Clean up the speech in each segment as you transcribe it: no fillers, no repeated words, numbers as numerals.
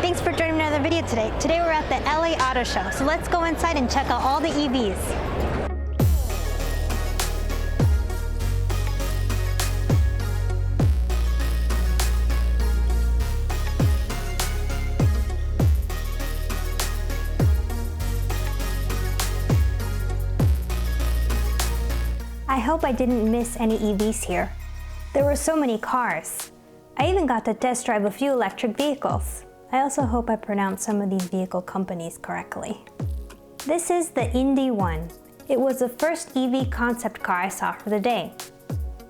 Thanks for joining me in another video today. Today we're at the LA Auto Show, so let's go inside and check out all the EVs. I hope I didn't miss any EVs here. There were so many cars. I even got to test drive a few electric vehicles. I also hope I pronounced some of these vehicle companies correctly. This is the Indi One. It was the first EV concept car I saw for the day.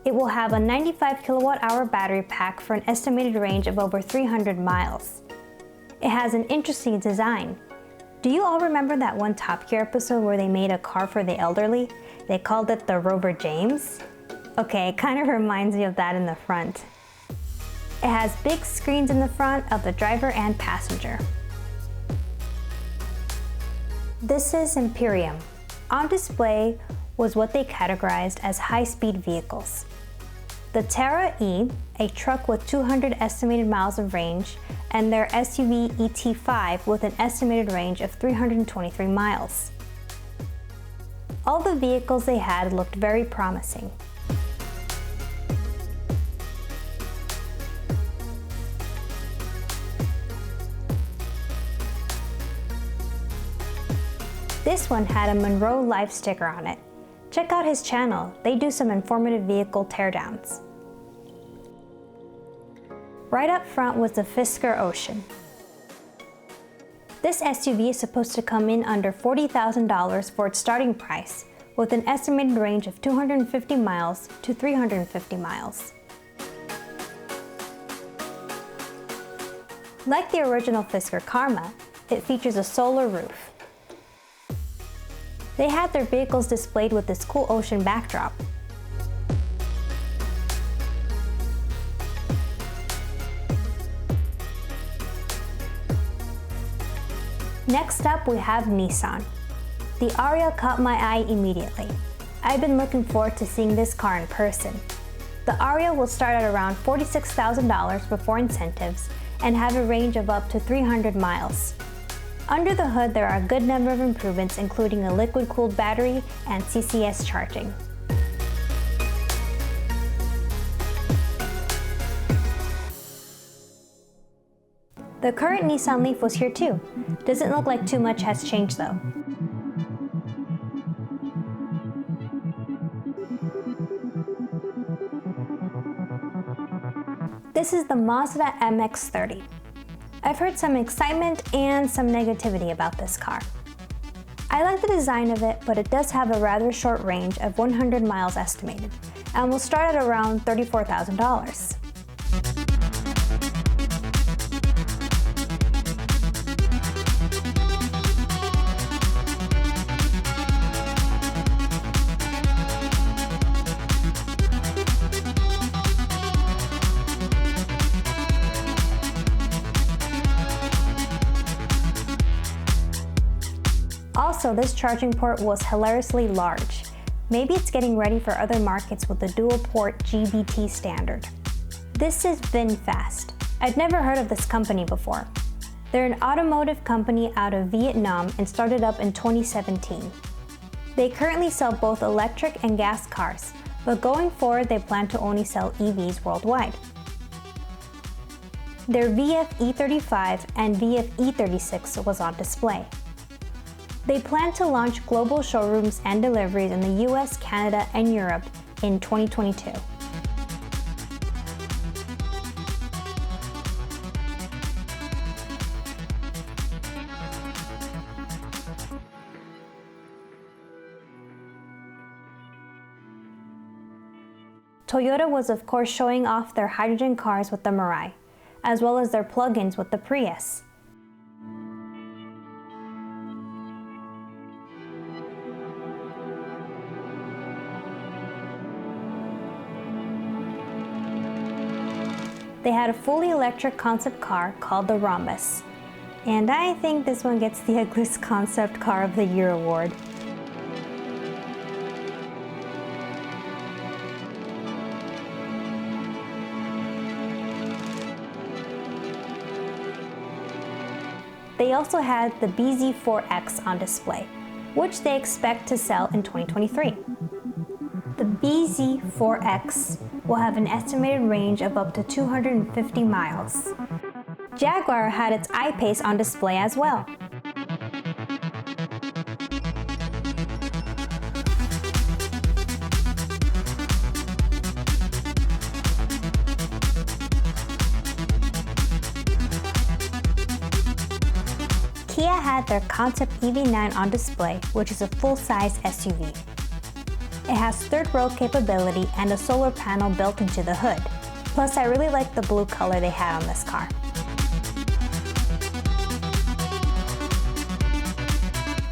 It will have a 95 kilowatt-hour battery pack for an estimated range of over 300 miles. It has an interesting design. Do you all remember that one Top Gear episode where they made a car for the elderly? They called it the Rover James? Okay, it kind of reminds me of that in the front. It has big screens in the front of the driver and passenger. This is Imperium. On display was what they categorized as high-speed vehicles. The Terra E, a truck with 200 estimated miles of range, and their SUV ET5 with an estimated range of 323 miles. All the vehicles they had looked very promising. This one had a Monroe Life sticker on it. Check out his channel, they do some informative vehicle teardowns. Right up front was the Fisker Ocean. This SUV is supposed to come in under $40,000 for its starting price, with an estimated range of 250 miles to 350 miles. Like the original Fisker Karma, it features a solar roof. They had their vehicles displayed with this cool ocean backdrop. Next up, we have Nissan. The Ariya caught my eye immediately. I've been looking forward to seeing this car in person. The Ariya will start at around $46,000 before incentives and have a range of up to 300 miles. Under the hood, there are a good number of improvements, including a liquid-cooled battery and CCS charging. The current Nissan Leaf was here too. Doesn't look like too much has changed though. This is the Mazda MX-30. I've heard some excitement and some negativity about this car. I like the design of it, but it does have a rather short range of 100 miles estimated, and will start at around $34,000. Also, this charging port was hilariously large. Maybe it's getting ready for other markets with the dual port GBT standard. This is Vinfast. I'd never heard of this company before. They're an automotive company out of Vietnam and started up in 2017. They currently sell both electric and gas cars, but going forward they plan to only sell EVs worldwide. Their VF E35 and VF E36 was on display. They plan to launch global showrooms and deliveries in the US, Canada, and Europe in 2022. Toyota was of course showing off their hydrogen cars with the Mirai, as well as their plug-ins with the Prius. They had a fully electric concept car called the Rhombus. And I think this one gets the ugliest concept car of the year award. They also had the BZ4X on display, which they expect to sell in 2023. The BZ4X will have an estimated range of up to 250 miles. Jaguar had its I-PACE on display as well. Kia had their Concept EV9 on display, which is a full-size SUV. It has third-row capability and a solar panel built into the hood. Plus, I really like the blue color they had on this car.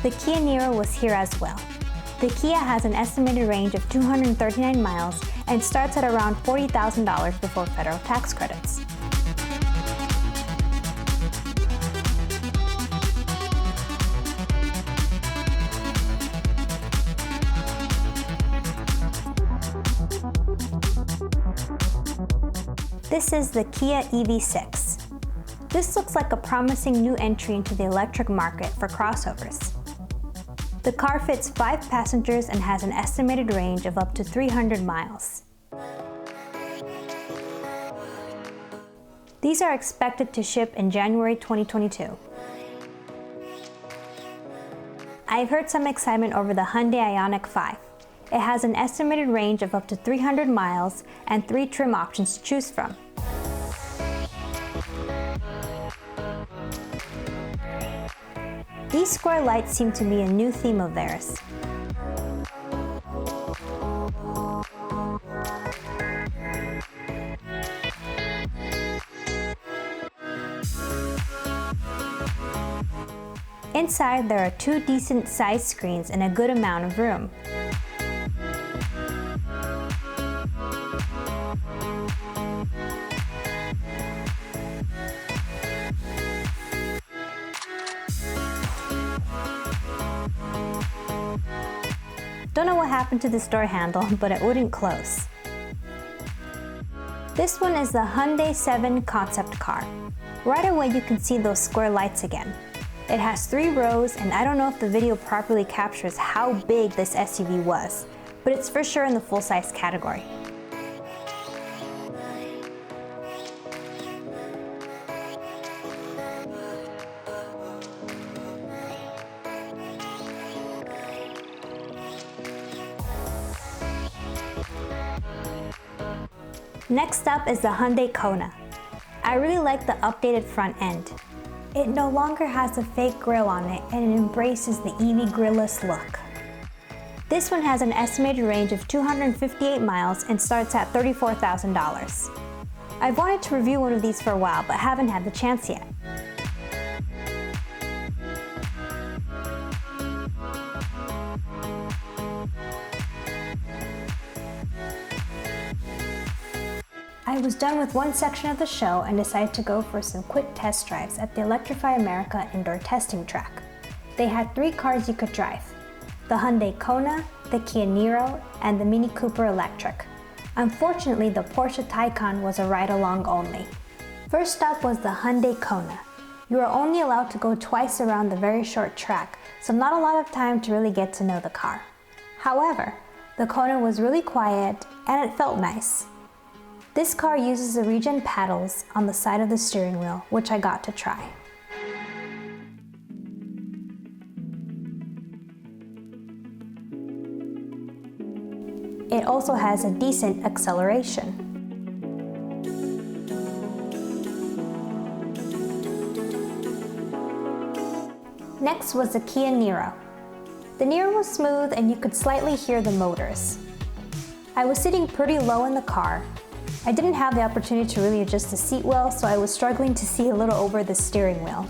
The Kia Niro was here as well. The Kia has an estimated range of 239 miles and starts at around $40,000 before federal tax credits. This is the Kia EV6. This looks like a promising new entry into the electric market for crossovers. The car fits 5 passengers and has an estimated range of up to 300 miles. These are expected to ship in January 2022. I've heard some excitement over the Hyundai Ioniq 5. It has an estimated range of up to 300 miles and 3 trim options to choose from. These square lights seem to be a new theme of theirs. Inside, there are 2 decent-sized screens and a good amount of room. Don't know what happened to this door handle, but it wouldn't close. This one is the Hyundai SEVEN concept car. Right away you can see those square lights again. It has 3 rows, and I don't know if the video properly captures how big this SUV was, but it's for sure in the full-size category. Next up is the Hyundai Kona. I really like the updated front end. It no longer has a fake grille on it, and it embraces the EV grille-less look. This one has an estimated range of 258 miles and starts at $34,000. I've wanted to review one of these for a while, but haven't had the chance yet. I was done with one section of the show and decided to go for some quick test drives at the Electrify America indoor testing track. They had 3 cars you could drive: the Hyundai Kona, the Kia Niro, and the Mini Cooper Electric. Unfortunately, the Porsche Taycan was a ride-along only. First up was the Hyundai Kona. You are only allowed to go twice around the very short track, so not a lot of time to really get to know the car. However, the Kona was really quiet and it felt nice. This car uses the regen paddles on the side of the steering wheel, which I got to try. It also has a decent acceleration. Next was the Kia Niro. The Niro was smooth and you could slightly hear the motors. I was sitting pretty low in the car. I didn't have the opportunity to really adjust the seat well, so I was struggling to see a little over the steering wheel.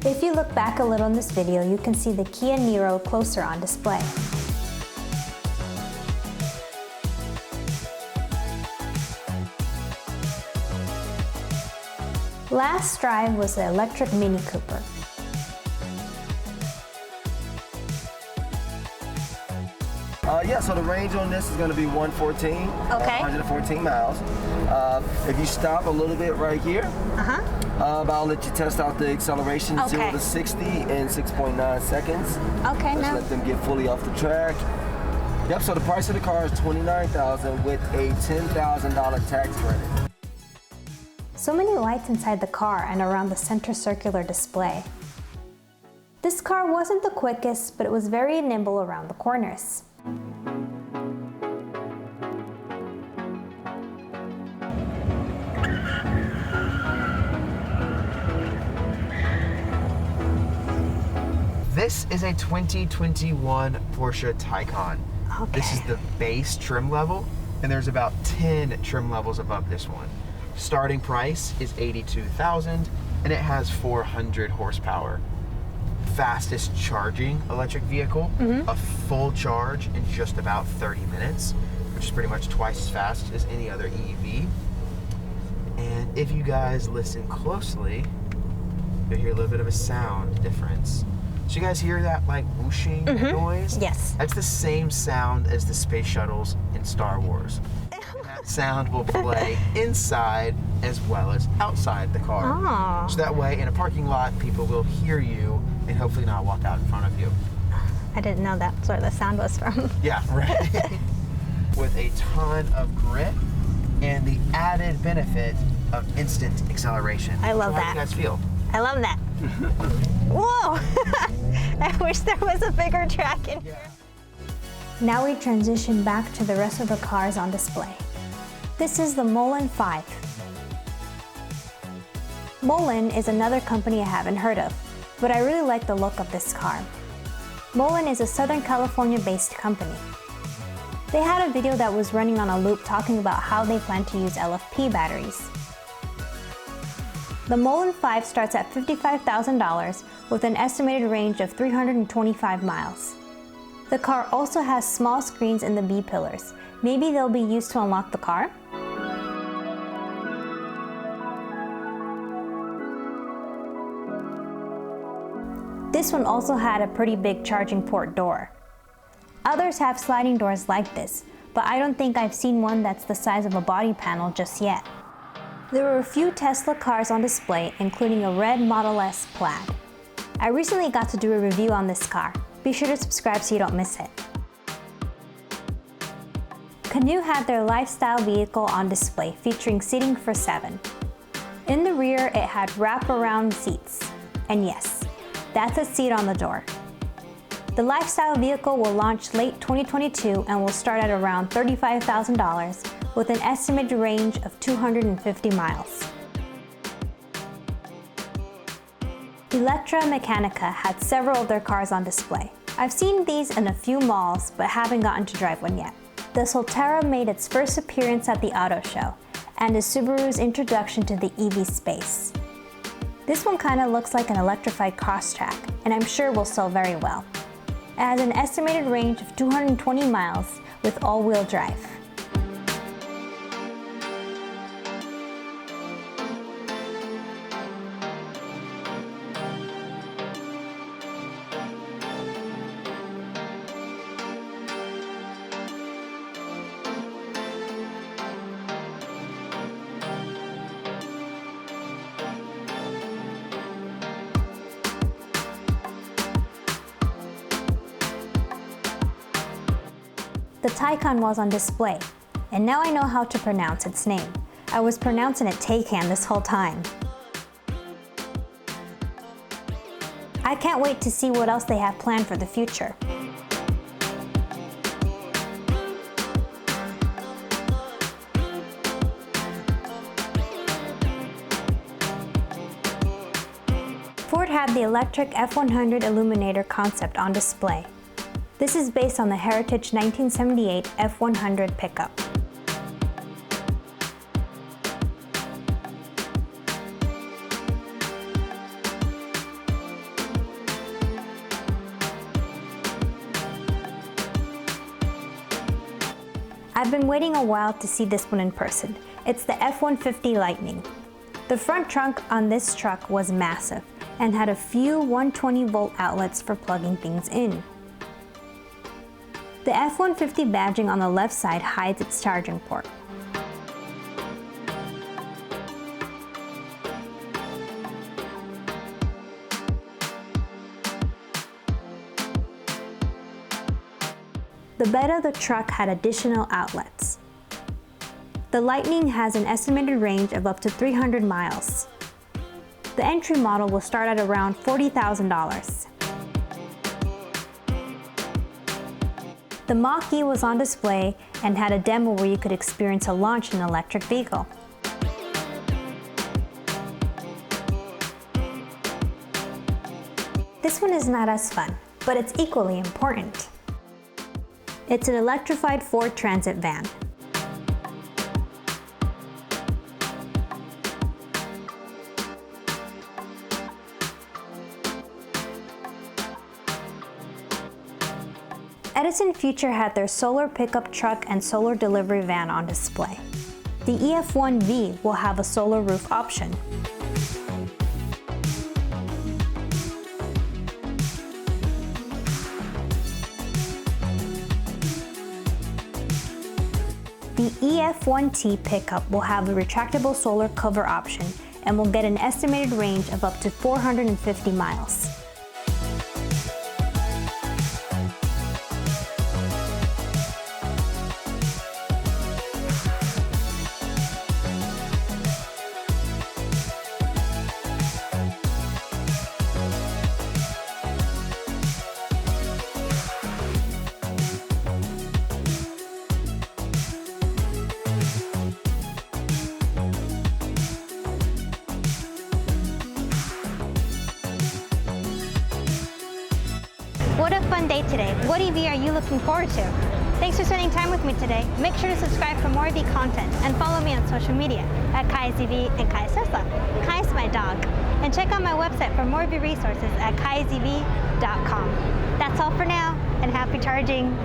If you look back a little in this video, you can see the Kia Niro closer on display. Last drive was the electric Mini Cooper. Yeah, so the range on this is going to be 114. Okay. 114 miles. If you stop a little bit right here, I'll let you test out the acceleration 0 to 60 in 6.9 seconds. Okay, Let's let them get fully off the track. Yep, so the price of the car is $29,000 with a $10,000 tax credit. So many lights inside the car and around the center circular display. This car wasn't the quickest, but it was very nimble around the corners. This is a 2021 Porsche Taycan. Okay. This is the base trim level, and there's about 10 trim levels above this one. Starting price is $82,000, and it has 400 horsepower. Fastest charging electric vehicle, a full charge in just about 30 minutes, which is pretty much twice as fast as any other EV. And if you guys listen closely, you'll hear a little bit of a sound difference. So you guys hear that like whooshing noise? Yes. That's the same sound as the space shuttles in Star Wars. That sound will play inside as well as outside the car. Oh. So that way in a parking lot, people will hear you and hopefully not walk out in front of you. I didn't know that's where the sound was from. Yeah, right. With a ton of grip and the added benefit of instant acceleration. I love so that. How do you guys feel? I love that. Whoa! I wish there was a bigger track in here. Now we transition back to the rest of the cars on display. This is the Mullen Five. Mullen is another company I haven't heard of, but I really like the look of this car. Mullen is a Southern California-based company. They had a video that was running on a loop talking about how they plan to use LFP batteries. The Mullen 5 starts at $55,000 with an estimated range of 325 miles. The car also has small screens in the B-pillars. Maybe they'll be used to unlock the car? This one also had a pretty big charging port door. Others have sliding doors like this, but I don't think I've seen one that's the size of a body panel just yet. There were a few Tesla cars on display, including a red Model S Plaid. I recently got to do a review on this car. Be sure to subscribe so you don't miss it. CANOO had their lifestyle vehicle on display featuring seating for 7. In the rear, it had wraparound seats. And yes, that's a seat on the door. The lifestyle vehicle will launch late 2022 and will start at around $35,000 with an estimated range of 250 miles. Electra Meccanica had several of their cars on display. I've seen these in a few malls, but haven't gotten to drive one yet. The Solterra made its first appearance at the auto show and is Subaru's introduction to the EV space. This one kind of looks like an electrified crosstrack, and I'm sure will sell very well. It has an estimated range of 220 miles with all-wheel drive. The Taycan was on display, and now I know how to pronounce its name. I was pronouncing it Taycan this whole time. I can't wait to see what else they have planned for the future. Ford had the electric F100 Eluminator concept on display. This is based on the heritage 1978 F100 pickup. I've been waiting a while to see this one in person. It's the F-150 Lightning. The front trunk on this truck was massive and had a few 120-volt outlets for plugging things in. The F-150 badging on the left side hides its charging port. The bed of the truck had additional outlets. The Lightning has an estimated range of up to 300 miles. The entry model will start at around $40,000. The Mach-E was on display and had a demo where you could experience a launch in an electric vehicle. This one is not as fun, but it's equally important. It's an electrified Ford Transit van. Edison Future had their solar pickup truck and solar delivery van on display. The EF1V will have a solar roof option. The EF1T pickup will have a retractable solar cover option and will get an estimated range of up to 450 miles. What a fun day today. What EV are you looking forward to? Thanks for spending time with me today. Make sure to subscribe for more EV content and follow me on social media at Kai's EV and Kai's Tesla. Kai's my dog. And check out my website for more EV resources at kaisev.com. That's all for now, and happy charging.